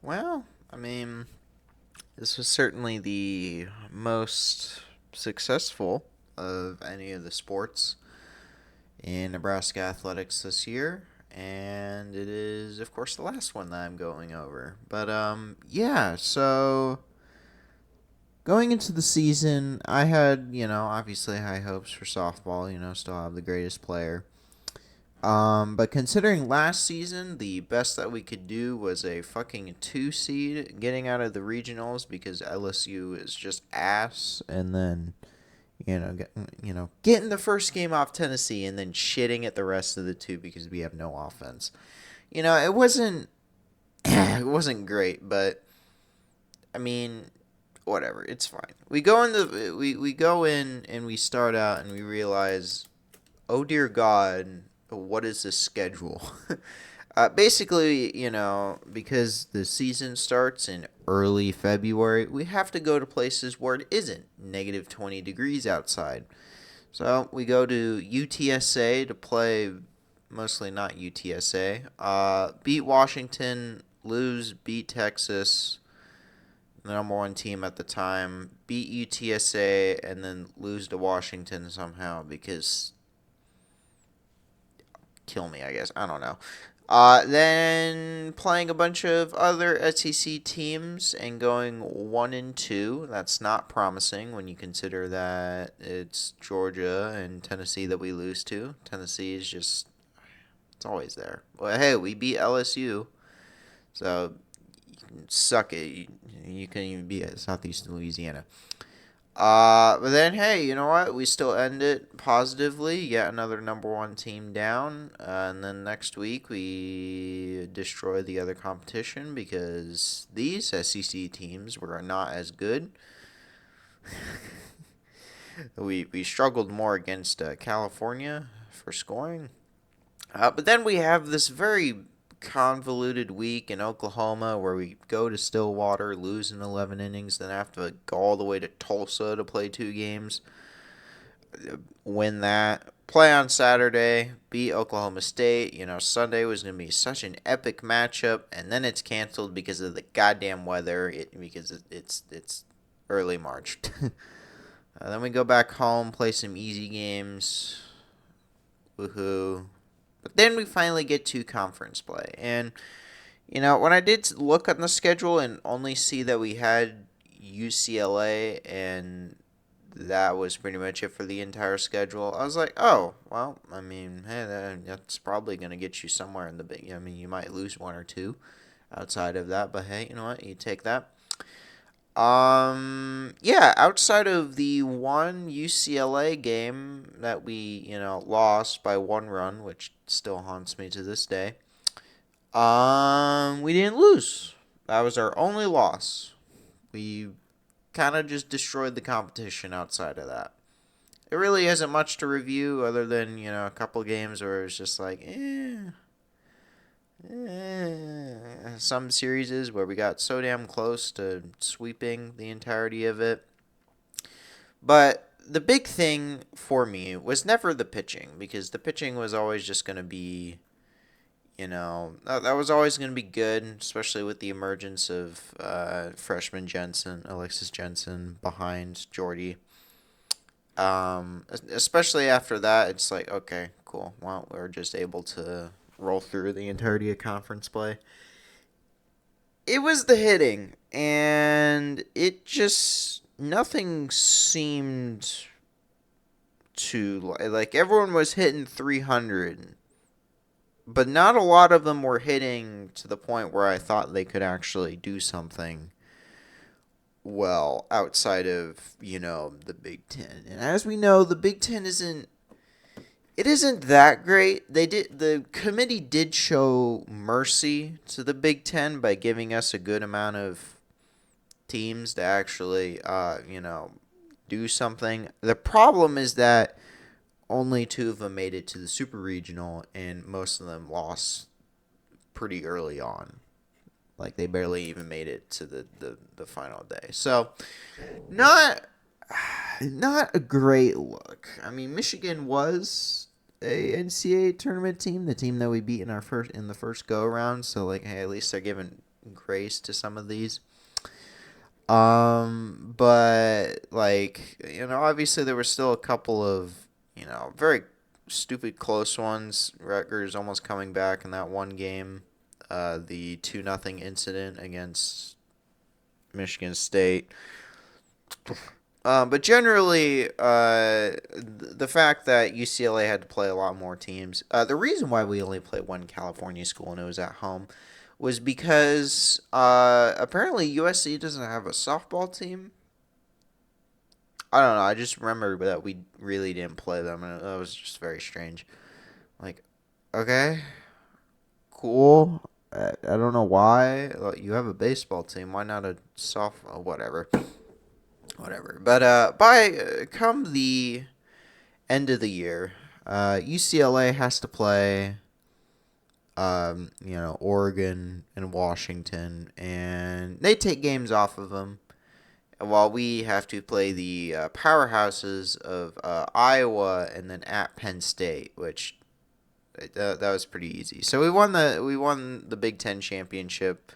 Well, I mean, this was certainly the most successful of any of the sports in Nebraska athletics this year, and it is, of course, the last one that I'm going over. But yeah. So going into the season, I had, obviously high hopes for softball. Still have the greatest player. But considering last season, the best that we could do was a fucking 2 seed getting out of the regionals because LSU is just ass, and then getting the first game off Tennessee and then shitting at the rest of the two because we have no offense. It wasn't it wasn't great, but I mean, whatever, it's fine. We go in and we start out and we realize, oh dear God, what is this schedule? Basically, because the season starts in early February, we have to go to places where it isn't negative 20 degrees outside. So we go to UTSA to play, mostly not UTSA. Beat Washington, lose, beat Texas, the number one team at the time, beat UTSA, and then lose to Washington somehow because kill me, I guess. I don't know. Then playing a bunch of other SEC teams and going 1-2. That's not promising when you consider that it's Georgia and Tennessee that we lose to. Tennessee is just, it's always there. Well, hey, we beat LSU, so you can suck it. You can even beat Southeast Louisiana. But then, hey, you know what? We still end it positively. Yet another number one team down. And then next week, we destroy the other competition because these SEC teams were not as good. We struggled more against California for scoring. But then we have this very convoluted week in Oklahoma where we go to Stillwater, lose in 11 innings, then have to go all the way to Tulsa to play 2 games, win that, play on Saturday, beat Oklahoma State. Sunday was going to be such an epic matchup, and then it's canceled because of the goddamn weather, because it's early March. Then we go back home, play some easy games. Woohoo. But then we finally get to conference play. And, when I did look on the schedule and only see that we had UCLA and that was pretty much it for the entire schedule, I was like, oh, well, I mean, hey, that's probably going to get you somewhere in the big. I mean, you might lose one or two outside of that, but hey, you know what? You take that. Yeah, outside of the one UCLA game that we, lost by 1 run, which still haunts me to this day, we didn't lose. That was our only loss. We kind of just destroyed the competition outside of that. It really isn't much to review other than, a couple games where it's just like, some series where we got so damn close to sweeping the entirety of it. But the big thing for me was never the pitching, because the pitching was always just going to be, that was always going to be good, especially with the emergence of freshman Alexis Jensen behind Jordy. Especially after that, it's like, okay, cool. Well, we're just able to roll through the entirety of conference play. It was the hitting, and it just nothing seemed to like everyone was hitting 300, but not a lot of them were hitting to the point where I thought they could actually do something well outside of, the Big Ten. And as we know, the Big Ten isn't that great. The committee did show mercy to the Big Ten by giving us a good amount of teams to actually, do something. The problem is that only 2 of them made it to the Super Regional, and most of them lost pretty early on. Like, they barely even made it to the final day. So, not not a great look. I mean, Michigan was a NCAA tournament team, the team that we beat in the first go around. So, like, hey, at least they're giving grace to some of these. But like, obviously there were still a couple of, very stupid close ones. Rutgers almost coming back in that one game. The 2-0 incident against Michigan State. But generally, the fact that UCLA had to play a lot more teams. The reason why we only played one California school and it was at home was because apparently USC doesn't have a softball team. I don't know. I just remember that we really didn't play them, and that was just very strange. Like, okay, cool. I don't know why. Like, you have a baseball team. Why not a softball? Whatever. Whatever. But by come the end of the year, UCLA has to play, Oregon and Washington, and they take games off of them, while we have to play the powerhouses of Iowa and then at Penn State, which that was pretty easy. So we won the Big Ten championship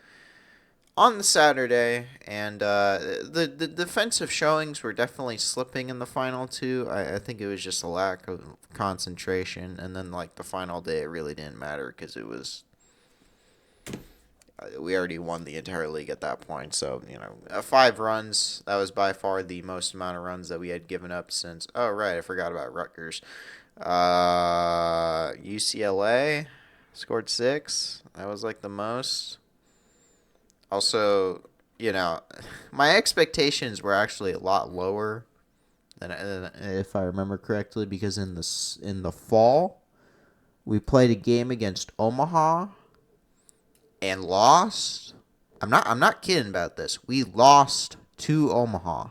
on the Saturday, and the defensive showings were definitely slipping in the final two. I think it was just a lack of concentration, and then like the final day, it really didn't matter because it was we already won the entire league at that point. So 5 runs, that was by far the most amount of runs that we had given up since. Oh right, I forgot about Rutgers. UCLA scored 6. That was like the most. Also, my expectations were actually a lot lower than if I remember correctly, because in the fall we played a game against Omaha and lost. I'm not kidding about this. We lost to Omaha.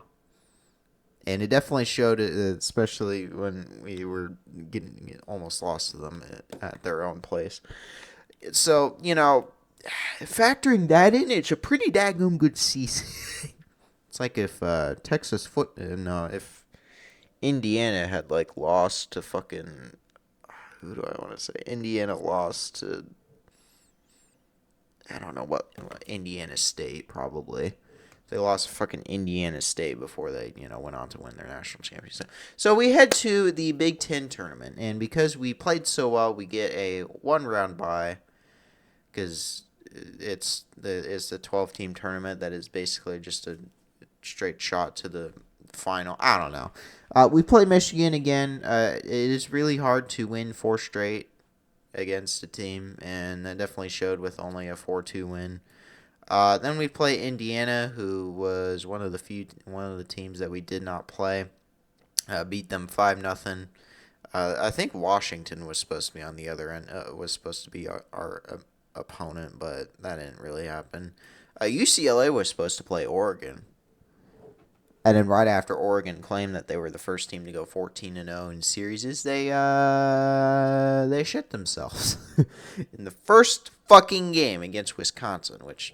And it definitely showed it, especially when we were getting almost lost to them at their own place. So, factoring that in, it's a pretty daggum good season. It's like if if Indiana had like lost to fucking, who do I want to say? Indiana lost to, I don't know what Indiana State probably. They lost fucking Indiana State before they, went on to win their national championship. So we head to the Big Ten tournament, and because we played so well, we get a 1-round bye, because it's the 12-team tournament that is basically just a straight shot to the final. I don't know. We play Michigan again. It is really hard to win 4 straight against a team, and that definitely showed with only a 4-2 win. Then we play Indiana, who was one of the teams that we did not play. Beat them 5-0. I think Washington was supposed to be on the other end. Was supposed to be our opponent, but that didn't really happen. UCLA was supposed to play Oregon, and then right after Oregon claimed that they were the first team to go 14-0 in series, they shit themselves in the first fucking game against Wisconsin, which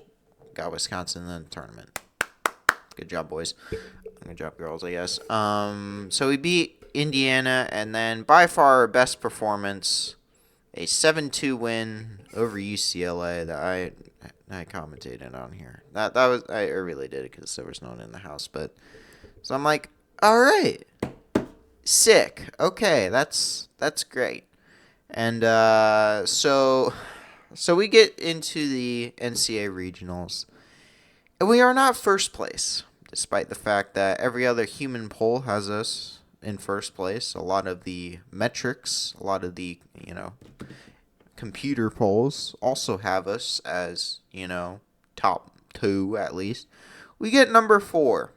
got Wisconsin in the tournament. Good job, boys. Good job, girls, I guess. So we beat Indiana, and then by far our best performance, a 7-2 win over UCLA that I commentated on here. That was, I really did it because there was no one in the house, but so I'm like, all right, sick. Okay, that's great. And so we get into the NCAA regionals, and we are not first place, despite the fact that every other human poll has us in first place. A lot of the metrics, a lot of the, computer polls also have us as, top 2 at least. We get number 4.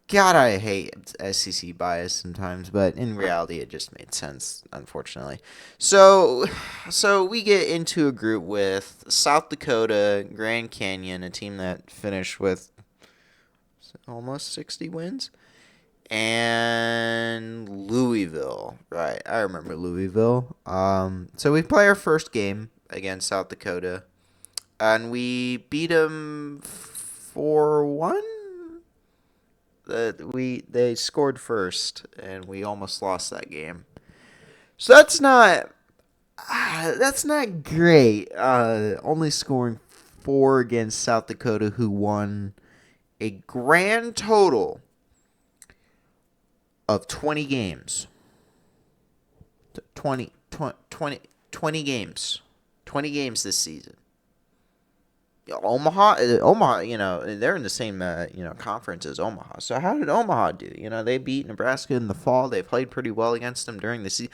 God, I hate SEC bias sometimes, but in reality, it just made sense, unfortunately. So we get into a group with South Dakota, Grand Canyon, a team that finished with almost 60 wins, and Louisville. Right, I remember Louisville. So we play our first game against South Dakota, and we beat them 4-1. They scored first, and we almost lost that game. So that's not That's not great. Only scoring 4 against South Dakota, who won a grand total of 20 games. 20, 20, 20 games. 20 games this season. Omaha, they're in the same, conference as Omaha. So how did Omaha do? They beat Nebraska in the fall. They played pretty well against them during the season.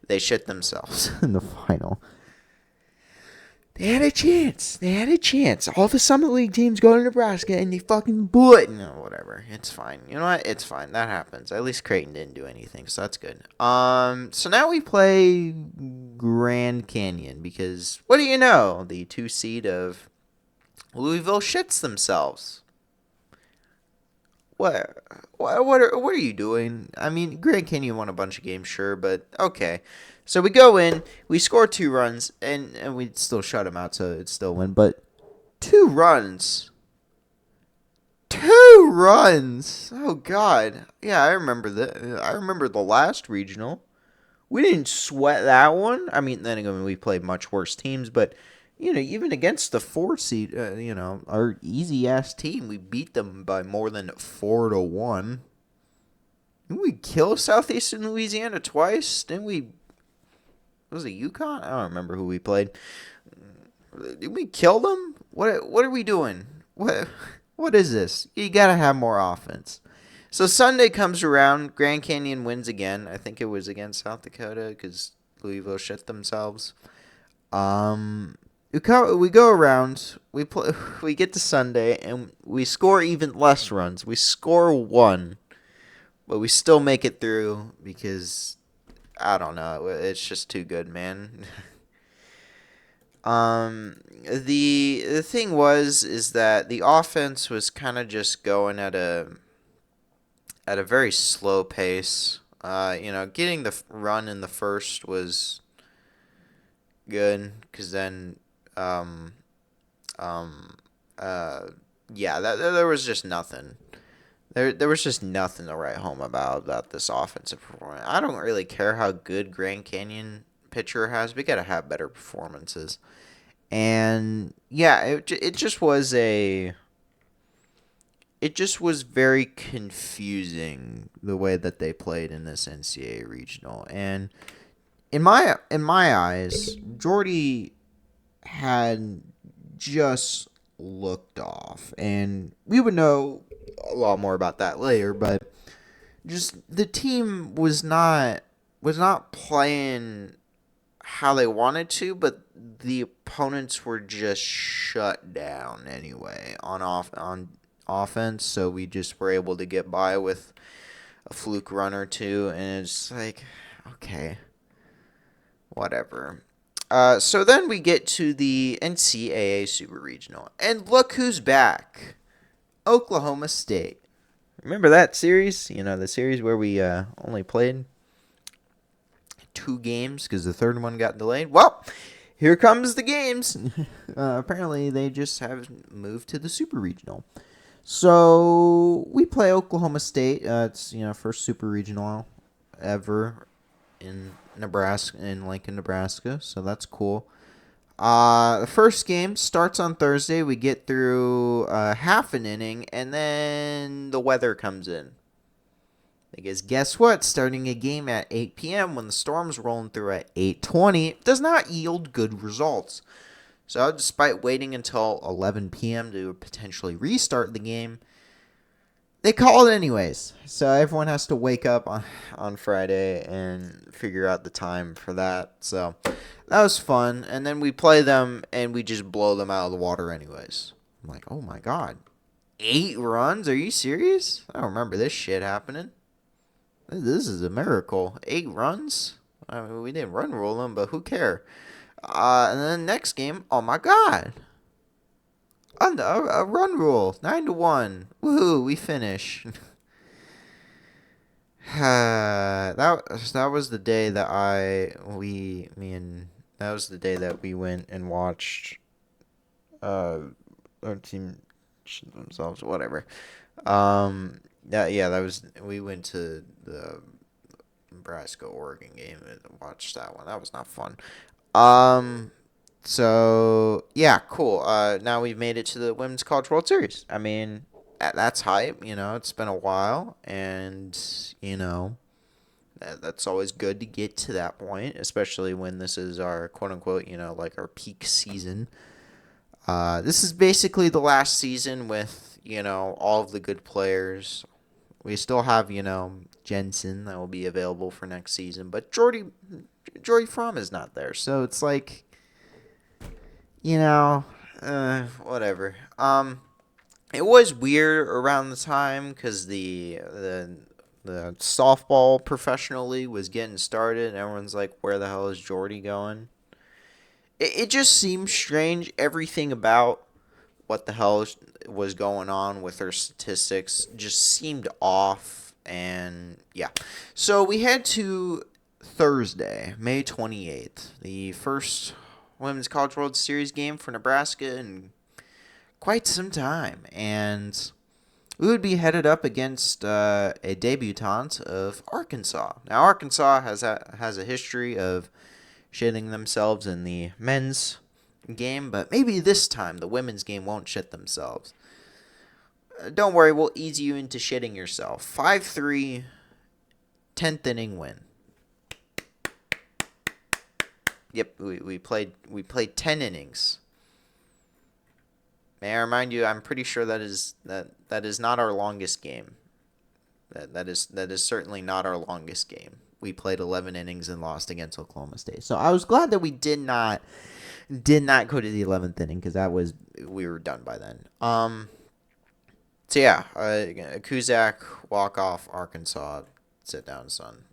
They shit themselves in the final. They had a chance. All the Summit League teams go to Nebraska and they fucking blew it. No, whatever. It's fine. You know what? It's fine. That happens. At least Creighton didn't do anything, so that's good. So now we play Grand Canyon because what do you know? The 2 seed of Louisville shits themselves. What are you doing? I mean, Grand Canyon won a bunch of games, sure, but okay. So we go in, we score 2 runs, and we still shut them out, so it's still a win. But 2 runs, 2 runs. Oh God, yeah, I remember that. I remember the last regional. We didn't sweat that one. I mean, then again, we played much worse teams, but even against the 4 seed, our easy ass team, we beat them by more than 4-1. Didn't we kill Southeastern Louisiana twice? Didn't we? Was it UConn? I don't remember who we played. Did we kill them? What are we doing? What is this? You gotta have more offense. So Sunday comes around. Grand Canyon wins again. I think it was against South Dakota because Louisville shit themselves. We go around. We play. We get to Sunday and we score even less runs. We score 1, but we still make it through because I don't know. It's just too good, man. The thing is that the offense was kind of just going at a very slow pace. Getting the run in the first was good because then, yeah, there was just nothing. There was just nothing to write home about this offensive performance. I don't really care how good Grand Canyon pitcher has. We gotta have better performances. And yeah, it just was very confusing the way that they played in this NCAA regional. And in my eyes, Jordy had just looked off, and we would know a lot more about that later. But just the team was not playing how they wanted to, but the opponents were just shut down anyway on offense, so we just were able to get by with a fluke run or two, and it's like, okay, whatever. So then we get to the NCAA Super Regional, and look who's back. Oklahoma State. Remember that series? The series where we only played 2 games because the third one got delayed? Well, here comes the games. Apparently, they just have moved to the Super Regional. So we play Oklahoma State. It's first Super Regional ever in Nebraska, in Lincoln, Nebraska. So that's cool. The first game starts on Thursday. We get through half an inning, and then the weather comes in. Because guess what? Starting a game at 8 p.m. when the storm's rolling through at 8:20 does not yield good results. So despite waiting until 11 p.m. to potentially restart the game, they call it anyways. So everyone has to wake up on Friday and figure out the time for that. So that was fun. And then we play them and we just blow them out of the water anyways. I'm like, oh my God. 8 runs? Are you serious? I don't remember this shit happening. This is a miracle. 8 runs? I mean, we didn't run rule them, but who cares? And then next game, oh my God. A run rule, 9-1. Woohoo, we finish. that was the day that that was the day that we went and watched our team shit themselves, whatever. That was, we went to the Nebraska Oregon game and watched that one. That was not fun. Um. So yeah, cool. Now we've made it to the Women's College World Series. I mean, that's hype. It's been a while, and you know that's always good to get to that point, especially when this is our quote unquote, like our peak season. This is basically the last season with all of the good players. We still have Jensen that will be available for next season, but Jordy Fromm is not there, so it's like you know, whatever. It was weird around the time because the softball professional league was getting started, and everyone's like, "Where the hell is Jordy going?" It just seemed strange. Everything about what the hell was going on with her statistics just seemed off, and yeah. So we head to Thursday, May 28th, the first Women's College World Series game for Nebraska in quite some time, and we would be headed up against a debutante of Arkansas. Now, Arkansas has a history of shitting themselves in the men's game, but maybe this time the women's game won't shit themselves. Don't worry, we'll ease you into shitting yourself. 5-3, 10th inning win. Yep, we played 10 innings. May I remind you, I'm pretty sure that is not our longest game. That is certainly not our longest game. We played 11 innings and lost against Oklahoma State. So I was glad that we did not go to the 11th inning because we were done by then. So yeah, Kuzak walk off Arkansas. Sit down, son.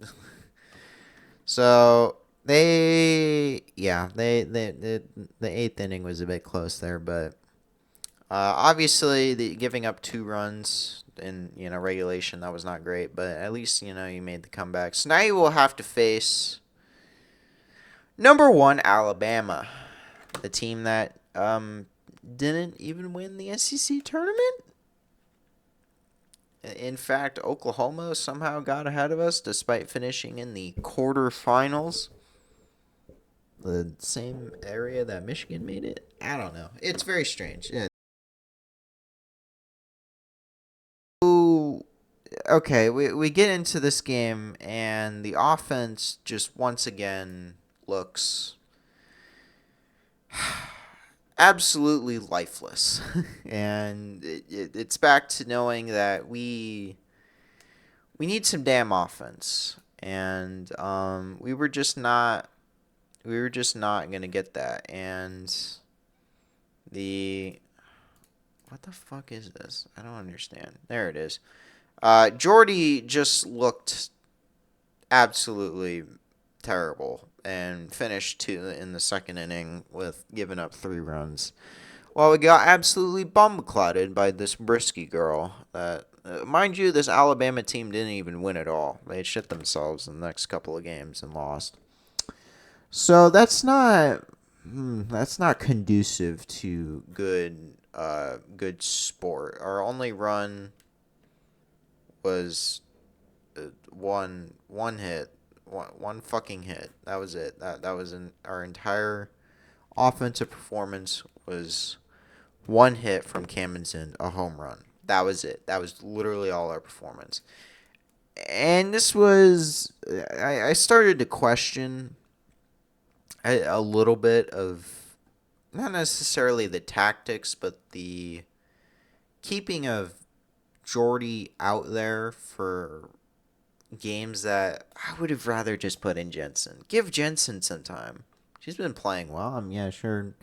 So the eighth inning was a bit close there, but obviously giving up 2 runs in regulation, that was not great, but at least you made the comeback. So now you will have to face number 1 Alabama, the team that didn't even win the SEC tournament. In fact, Oklahoma somehow got ahead of us despite finishing in the quarterfinals. The same area that Michigan made it. I don't know. It's very strange. Yeah. Ooh, okay, we get into this game, and the offense just once again looks absolutely lifeless. And it's back to knowing that we need some damn offense, and we were just not gonna get that. And the what the fuck is this? I don't understand. There it is. Jordy just looked absolutely terrible and finished 2 in the second inning with giving up 3 runs. Well, we got absolutely bum-clotted by this Brisky girl. Mind you, this Alabama team didn't even win at all. They shit themselves in the next couple of games and lost. So that's not conducive to good sport. Our only run was one hit, one fucking hit. That was it. That was our entire offensive performance was one hit from Camdenson, a home run. That was it. That was literally all our performance. And this was I started to question a little bit of not necessarily the tactics, but the keeping of Jordy out there for games that I would have rather just put in Jensen. Give Jensen some time. She's been playing well. Yeah, sure.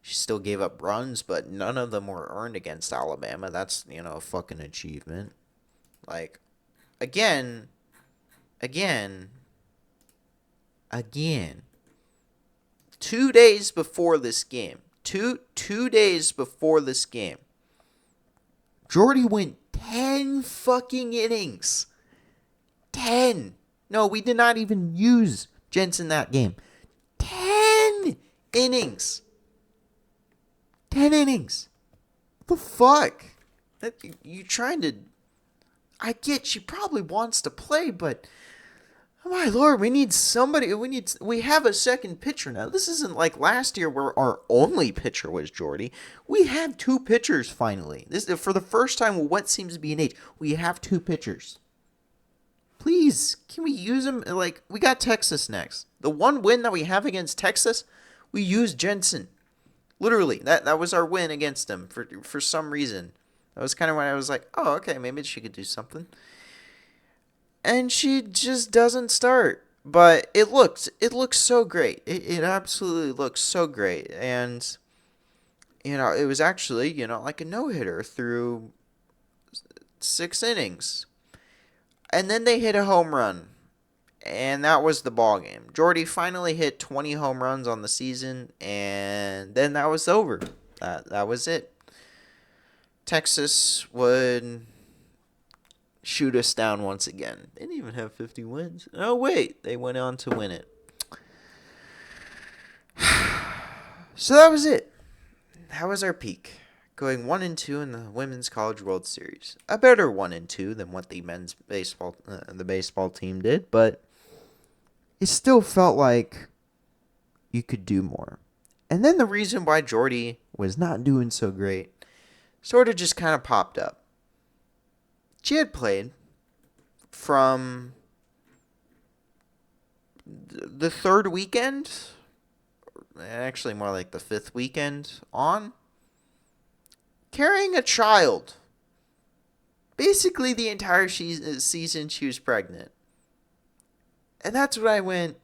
She still gave up runs, but none of them were earned against Alabama. That's, a fucking achievement. Like, again, again, again. 2 days before this game. Two days before this game. Jordy went 10 fucking innings. 10. No, we did not even use Jensen that game. 10 innings. 10 innings. What the fuck? You trying to... I get she probably wants to play, but... Oh my lord, we need somebody. We have a second pitcher now. This isn't like last year where our only pitcher was Jordy. We have two pitchers finally. This for the first time. What seems to be an age, we have two pitchers. Please, can we use them? Like, we got Texas next. The one win that we have against Texas, we used Jensen. Literally, that was our win against them for some reason. That was kind of when I was like, oh, okay, maybe she could do something. And she just doesn't start. But it looks so great. It absolutely looks so great. And, it was actually, like a no-hitter through 6 innings. And then they hit a home run. And that was the ball game. Jordy finally hit 20 home runs on the season, and then that was over. That was it. Texas would shoot us down once again. They didn't even have 50 wins. Oh wait, they went on to win it. So that was it. That was our peak. Going 1-2 in the Women's College World Series. A better 1-2 than what the baseball team did, but it still felt like you could do more. And then the reason why Jordy was not doing so great sort of just kind of popped up. She had played from the third weekend, actually more like the fifth weekend on, carrying a child. Basically the entire season she was pregnant. And that's when I went,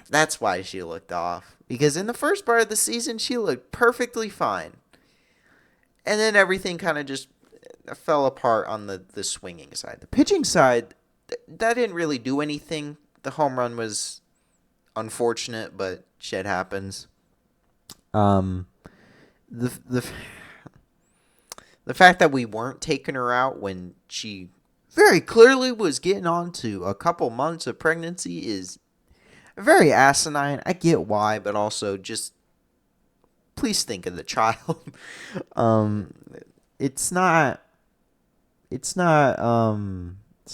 that's why she looked off. Because in the first part of the season, she looked perfectly fine. And then everything kind of just fell apart on the swinging side. The pitching side, that didn't really do anything. The home run was unfortunate, but shit happens. The fact that we weren't taking her out when she very clearly was getting on to a couple months of pregnancy is very asinine. I get why, but also just please think of the child. It's not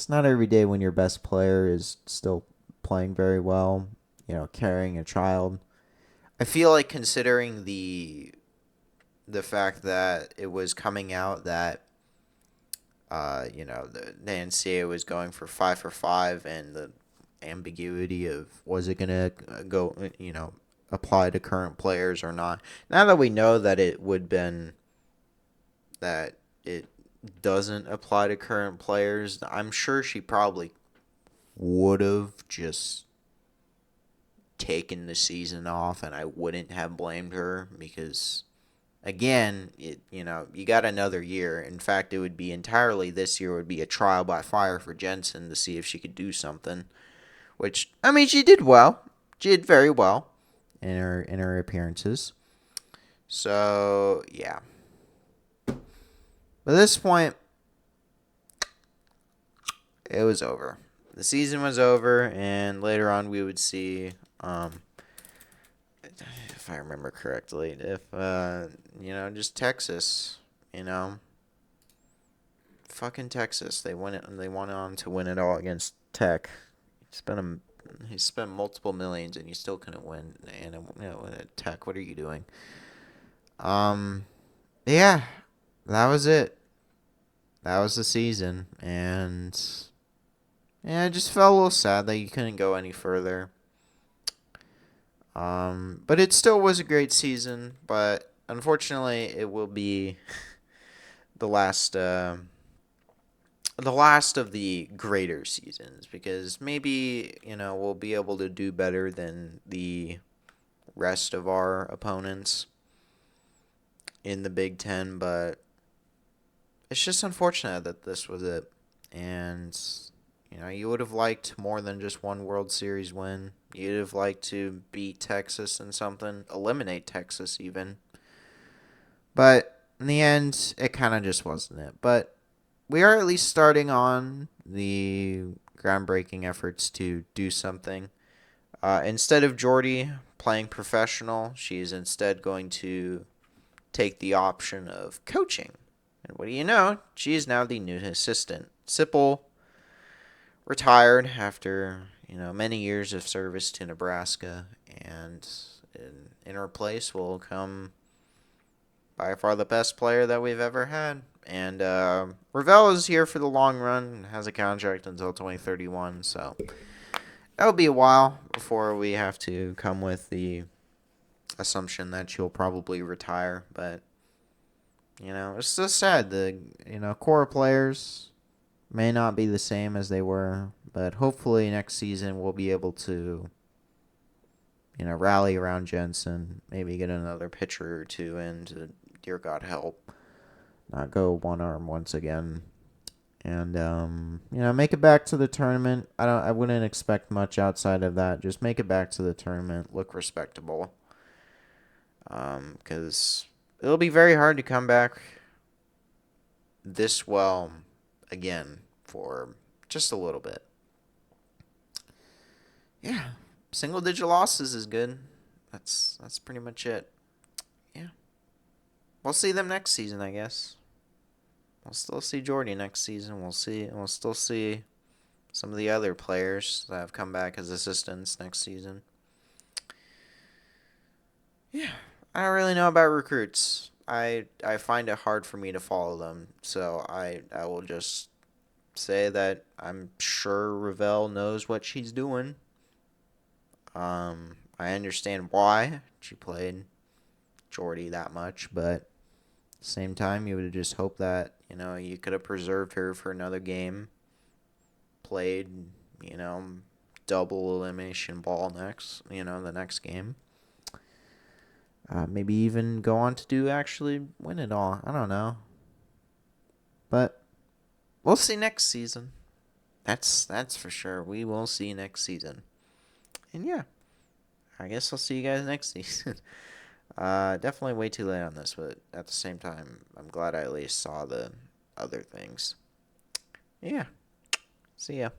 every day when your best player is still playing very well, carrying a child. I feel like considering the fact that it was coming out that the NCAA was going for 5 for 5, and the ambiguity of was it gonna go, apply to current players or not. Now that we know that it doesn't apply to current players, I'm sure she probably would have just taken the season off, and I wouldn't have blamed her because, again, you got another year. In fact, it would be entirely this year would be a trial by fire for Jensen to see if she could do something. Which, I mean, she did well. She did very well in her appearances. So yeah. But at this point, it was over. The season was over, and later on we would see, if I remember correctly, if just Texas, fucking Texas. They went on to win it all against Tech. He spent multiple millions, and you still couldn't win. And at Tech, what are you doing? Yeah, that was it. That was the season, and I just felt a little sad that you couldn't go any further. But it still was a great season. But unfortunately, it will be the last of the greater seasons, because maybe we'll be able to do better than the rest of our opponents in the Big Ten, but it's just unfortunate that this was it. And you would have liked more than just one World Series win. You'd have liked to beat Texas in something, eliminate Texas even. But in the end, it kind of just wasn't it. But we are at least starting on the groundbreaking efforts to do something. Instead of Jordy playing professional, she's instead going to take the option of coaching. And what do you know? She is now the new assistant. Sipple retired after many years of service to Nebraska, and in her place will come by far the best player that we've ever had. And Ravel is here for the long run, has a contract until 2031, so that'll be a while before we have to come with the assumption that she'll probably retire. But it's just sad. The core players may not be the same as they were, but hopefully next season we'll be able to rally around Jensen, maybe get another pitcher or two in to, dear God help, not go one arm once again. And make it back to the tournament. I wouldn't expect much outside of that. Just make it back to the tournament, look respectable. Because it'll be very hard to come back this well again for just a little bit. Yeah, single digit losses is good. That's pretty much it. Yeah, we'll see them next season, I guess. We'll still see Jordy next season. We'll still see some of the other players that have come back as assistants next season. Yeah, I don't really know about recruits. I find it hard for me to follow them, so I will just say that I'm sure Ravel knows what she's doing. I understand why she played Jordy that much, but at the same time, you would just hope that you could have preserved her for another game, played double elimination ball the next game. Maybe even go on to actually win it all. I don't know. But we'll see next season. That's for sure. We will see next season. And yeah, I guess I'll see you guys next season. Definitely way too late on this, but at the same time, I'm glad I at least saw the other things. Yeah. See ya.